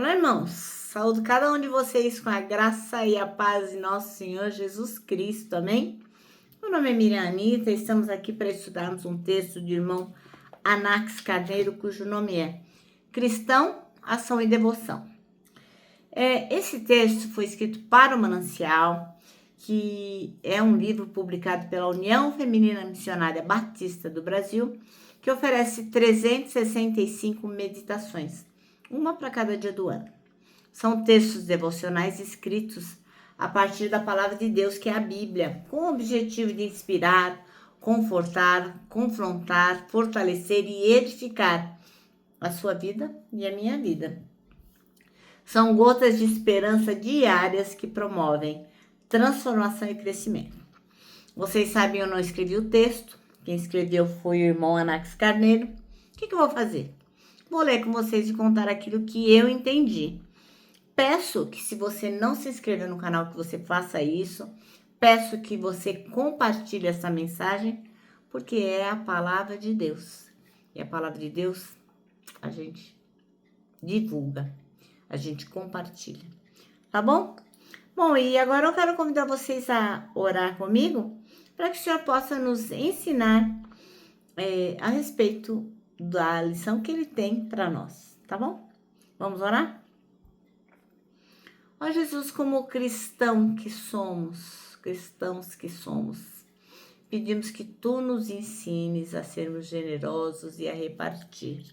Olá, irmãos. Saúdo cada um de vocês com a graça e a paz de nosso Senhor Jesus Cristo. Amém? Meu nome é Miriam Anitta. Estamos aqui para estudarmos um texto de irmão Anax Carneiro, cujo nome é Cristão, Ação e Devoção. Esse texto foi escrito para o Manancial, que é um livro publicado pela União Feminina Missionária Batista do Brasil, que oferece 365 meditações, uma para cada dia do ano. São textos devocionais escritos a partir da palavra de Deus, que é a Bíblia, com o objetivo de inspirar, confortar, confrontar, fortalecer e edificar a sua vida e a minha vida. São gotas de esperança diárias que promovem transformação e crescimento. Vocês sabem, eu não escrevi o texto. Quem escreveu foi o irmão Anax Carneiro. O que eu vou fazer? Vou ler com vocês e contar aquilo que eu entendi. Peço que, se você não se inscreveu no canal, que você faça isso. Peço que você compartilhe essa mensagem, porque é a palavra de Deus. E a palavra de Deus a gente divulga, a gente compartilha. Tá bom? Bom, e agora eu quero convidar vocês a orar comigo, para que o Senhor possa nos ensinar a respeito da lição que Ele tem para nós, tá bom? Vamos orar? Ó Jesus, como cristãos que somos, pedimos que Tu nos ensines a sermos generosos e a repartir.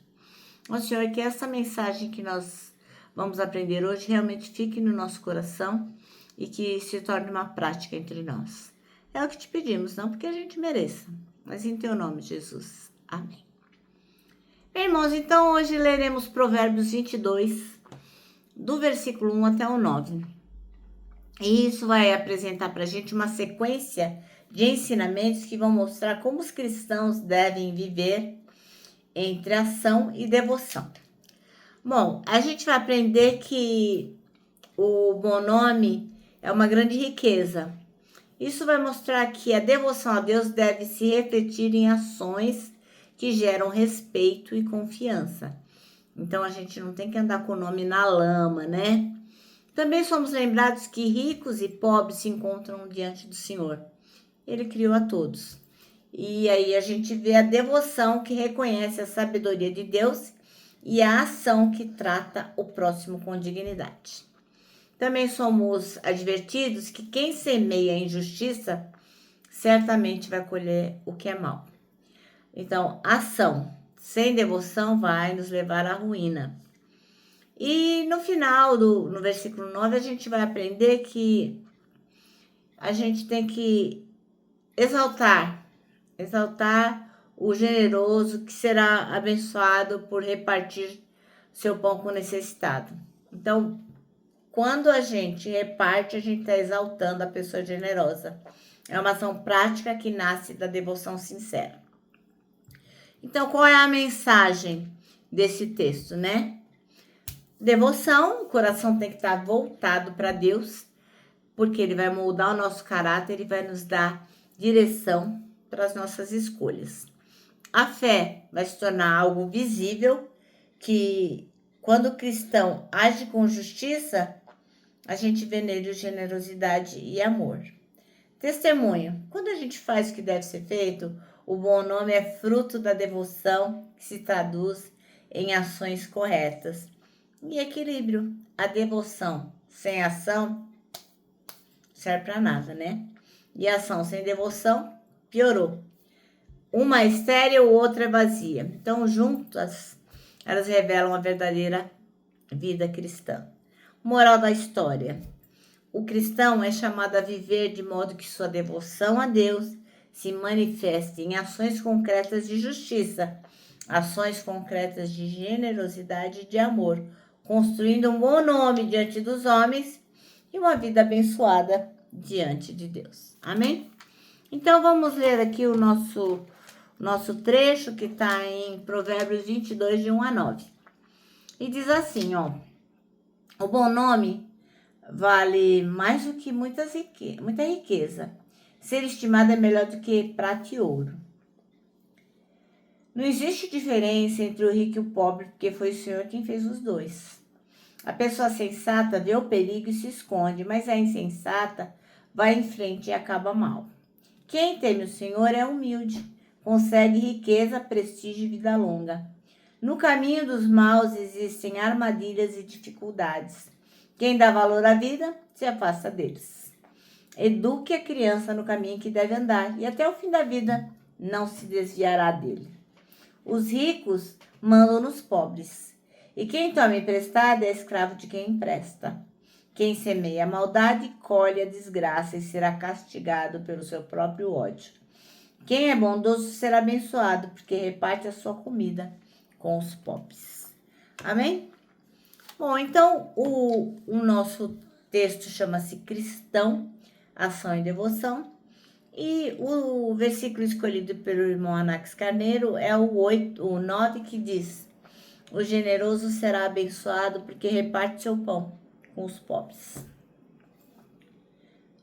Ó Senhor, que essa mensagem que nós vamos aprender hoje realmente fique no nosso coração e que se torne uma prática entre nós. É o que te pedimos, não porque a gente mereça, mas em Teu nome, Jesus. Amém. Bem, irmãos, então hoje leremos Provérbios 22, do versículo 1 até o 9. E isso vai apresentar para a gente uma sequência de ensinamentos que vão mostrar como os cristãos devem viver entre ação e devoção. Bom, a gente vai aprender que o bom nome é uma grande riqueza. Isso vai mostrar que a devoção a Deus deve se refletir em ações que geram respeito e confiança. Então, a gente não tem que andar com o nome na lama, né? Também somos lembrados que ricos e pobres se encontram diante do Senhor. Ele criou a todos. E aí a gente vê a devoção que reconhece a sabedoria de Deus e a ação que trata o próximo com dignidade. Também somos advertidos que quem semeia a injustiça certamente vai colher o que é mal. Então, ação sem devoção vai nos levar à ruína. E no final, no versículo 9, a gente vai aprender que a gente tem que exaltar o generoso, que será abençoado por repartir seu pão com necessitado. Então, quando a gente reparte, a gente está exaltando a pessoa generosa. É uma ação prática que nasce da devoção sincera. Então, qual é a mensagem desse texto, né? Devoção, o coração tem que estar voltado para Deus, porque Ele vai moldar o nosso caráter, Ele vai nos dar direção para as nossas escolhas. A fé vai se tornar algo visível, que quando o cristão age com justiça, a gente vê nele generosidade e amor. Testemunho. Quando a gente faz o que deve ser feito, o bom nome é fruto da devoção que se traduz em ações corretas. E equilíbrio. A devoção sem ação serve para nada, né? E a ação sem devoção piorou. Uma é estéril, outra é vazia. Então, juntas, elas revelam a verdadeira vida cristã. Moral da história. O cristão é chamado a viver de modo que sua devoção a Deus se manifeste em ações concretas de justiça, ações concretas de generosidade e de amor, construindo um bom nome diante dos homens e uma vida abençoada diante de Deus. Amém? Então, vamos ler aqui o nosso trecho, que está em Provérbios 22, de 1 a 9. E diz assim, ó: o bom nome vale mais do que muita riqueza. Ser estimado é melhor do que prata e ouro. Não existe diferença entre o rico e o pobre, porque foi o Senhor quem fez os dois. A pessoa sensata vê o perigo e se esconde, mas a insensata vai em frente e acaba mal. Quem teme o Senhor é humilde, consegue riqueza, prestígio e vida longa. No caminho dos maus existem armadilhas e dificuldades. Quem dá valor à vida se afasta deles. Eduque a criança no caminho que deve andar e até o fim da vida não se desviará dele. Os ricos mandam nos pobres, e quem toma emprestado é escravo de quem empresta. Quem semeia a maldade colhe a desgraça e será castigado pelo seu próprio ódio. Quem é bondoso será abençoado, porque reparte a sua comida com os pobres. Amém? Bom, então o nosso texto chama-se Cristão, Ação e Devoção. E o versículo escolhido pelo irmão Anax Carneiro é o 9, que diz: o generoso será abençoado porque reparte seu pão com os pobres.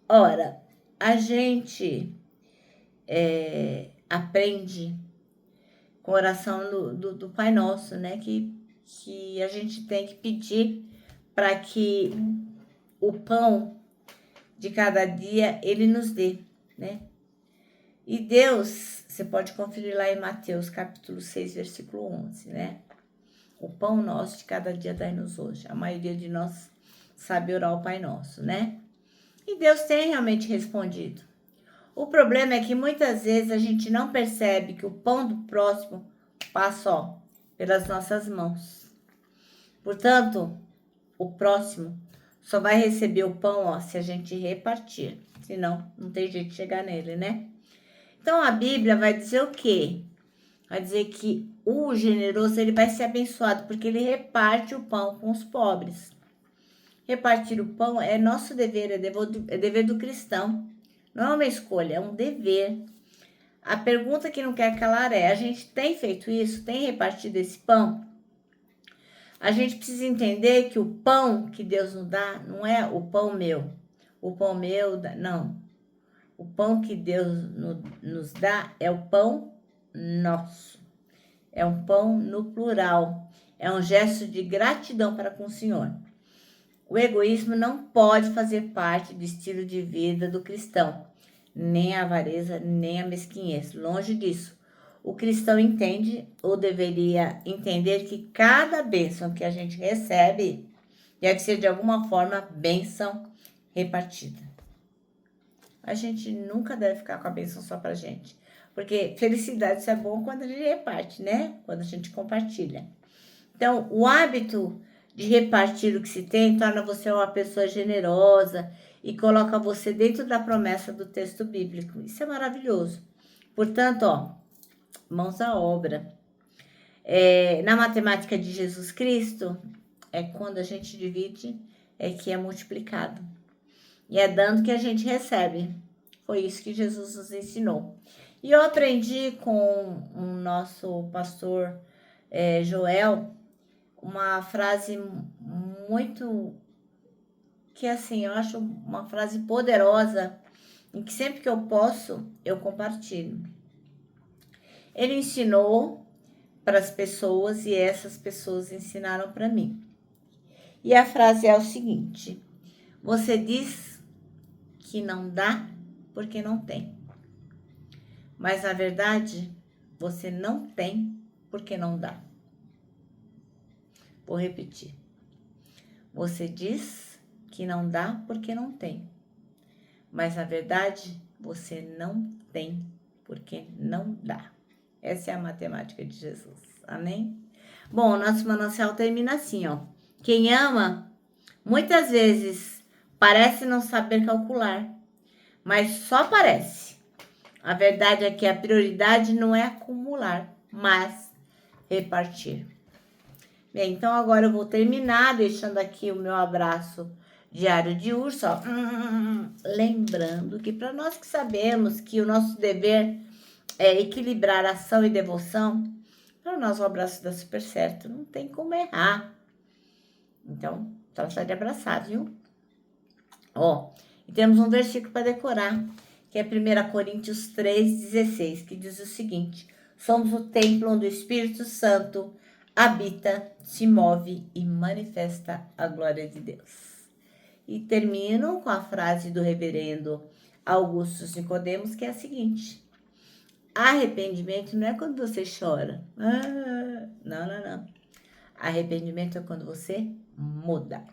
Ora, a gente aprende com a oração do Pai Nosso, né? Que a gente tem que pedir para que o pão de cada dia Ele nos dê, né? E Deus, você pode conferir lá em Mateus capítulo 6, versículo 11, né? O pão nosso de cada dia dai-nos hoje. A maioria de nós sabe orar o Pai Nosso, né? E Deus tem realmente respondido. O problema é que muitas vezes a gente não percebe que o pão do próximo passa pelas nossas mãos. Portanto, o próximo só vai receber o pão se a gente repartir. Senão, não tem jeito de chegar nele, né? Então, a Bíblia vai dizer o quê? Vai dizer que o generoso ele vai ser abençoado porque ele reparte o pão com os pobres. Repartir o pão é nosso dever, é dever do cristão. Não é uma escolha, é um dever. A pergunta que não quer calar é: a gente tem feito isso? Tem repartido esse pão? A gente precisa entender que o pão que Deus nos dá não é o pão meu. O pão meu, não. O pão que Deus nos dá é o pão nosso. É um pão no plural. É um gesto de gratidão para com o Senhor. O egoísmo não pode fazer parte do estilo de vida do cristão. Nem a avareza, nem a mesquinhez. Longe disso. O cristão entende, ou deveria entender, que cada bênção que a gente recebe deve ser de alguma forma bênção repartida. A gente nunca deve ficar com a bênção só pra gente. Porque felicidade isso é bom quando a gente reparte, né? Quando a gente compartilha. Então, o hábito de repartir o que se tem torna você uma pessoa generosa e coloca você dentro da promessa do texto bíblico. Isso é maravilhoso. Portanto, mãos à obra. Na matemática de Jesus Cristo, quando a gente divide, que é multiplicado. E é dando que a gente recebe. Foi isso que Jesus nos ensinou. E eu aprendi com o nosso pastor Joel uma frase muito, que assim, eu acho uma frase poderosa, em que sempre que eu posso, eu compartilho. Ele ensinou para as pessoas e essas pessoas ensinaram para mim. E a frase é o seguinte: você diz que não dá porque não tem. Mas, na verdade, você não tem porque não dá. Vou repetir. Você diz que não dá porque não tem. Mas, na verdade, você não tem porque não dá. Essa é a matemática de Jesus. Amém? Bom, nosso manancial termina assim, ó. Quem ama, muitas vezes, parece não saber calcular, mas só parece. A verdade é que a prioridade não é acumular, mas repartir. Bem, então agora eu vou terminar deixando aqui o meu abraço diário de urso, ó. Lembrando que para nós que sabemos que o nosso dever é equilibrar ação e devoção, para nós o abraço dá super certo, não tem como errar. Então, trata de abraçar, viu? Ó, e temos um versículo para decorar, que é 1 Coríntios 3,16, que diz o seguinte: somos o templo onde o Espírito Santo habita, se move e manifesta a glória de Deus. E termino com a frase do reverendo Augusto Nicodemos, que é a seguinte: arrependimento não é quando você chora. Não. Arrependimento é quando você muda.